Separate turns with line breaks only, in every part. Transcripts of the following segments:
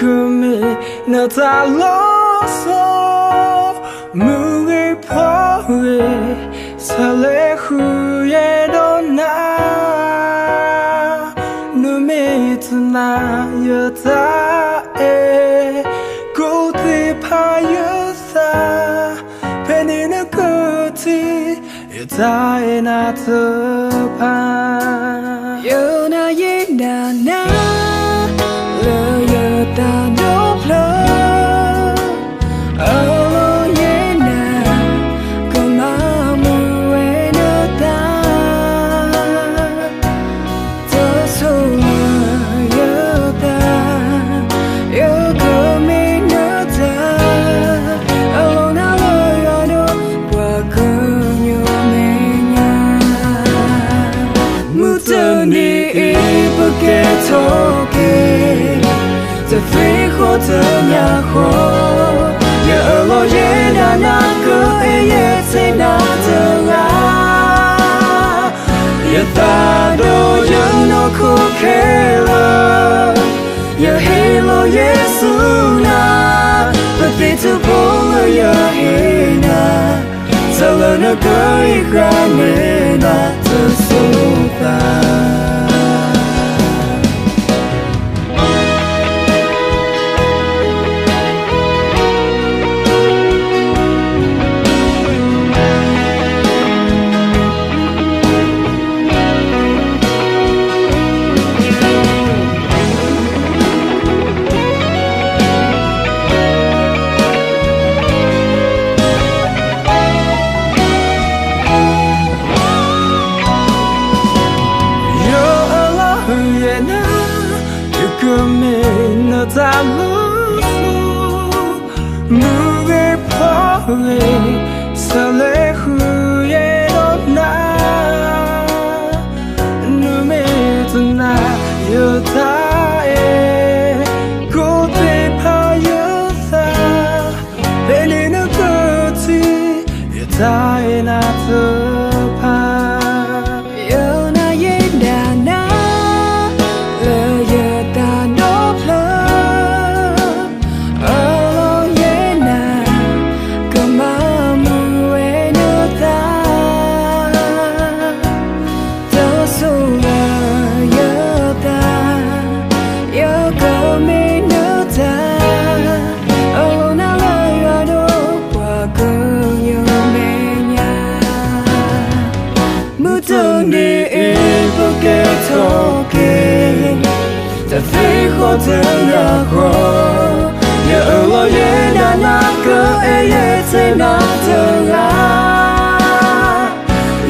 금이 나달라서 무게 포에 설레 후에도 나 눈이 드나 여자의 꽃이 파였다 펜이는 끝이 여자의 나트반
연하의 나나 러여다 높여 어로의 나 그 마음을 왜 넣다 더 소원여다 요금이 넣다 알로나 러여도 과 그녀매냐 묻은 네 이쁘게 토끼จะฟีโคเธออยากขออย่าลอยนานาก็เอเยเซนาเธอราอย่าตาโดยังโนคุเคลอย่าให้ลอยสูนาปฏิทุพงอย่าให้นาเธอละนักอีกครั้งนาเธอสุตา금이 나달라서 무게 포에 설레 후에도 나 눈에 드나 여자의 꽃이 파였다 내리는 끝이 여자의 나트반 연하의 나나จะฟีโคเธออยากขออย่าลอยนานาก็เอเยเซนาเธอรา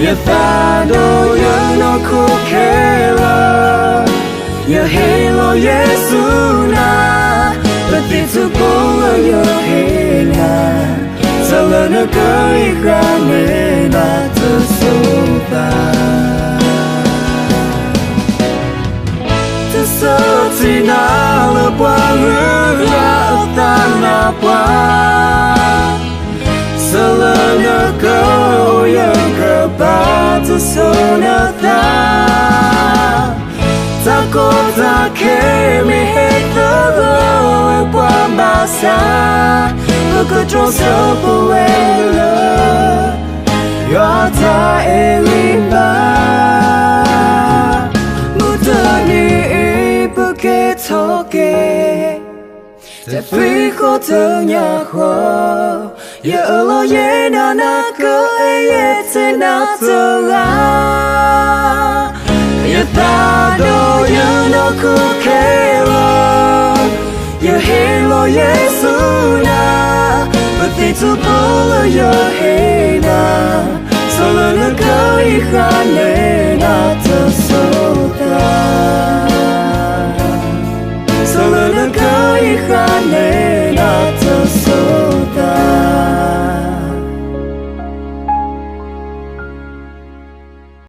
อย่าตาโดยังโนคุเคลอย่าให้ลอยสูนาปฏิทุพงอย่าให้นาเธอละนักอีกครั้งนาเธอสุตาSina lepuang ratana pua Selena kau yang kebatu sonata Takut tak kemi hetero puang basa Bekerja sepuela Yata elimba Mutani Porque toqueจะฟีโคเธออยากขออย่าลอยนานาก็เอเยเซนาเธอราอย่าตาโดยังโนคุเคลอย่าให้ลอยสูนาปฏิทุพงอย่าให้นาสละนักอีกครั้งนาเธอสุตา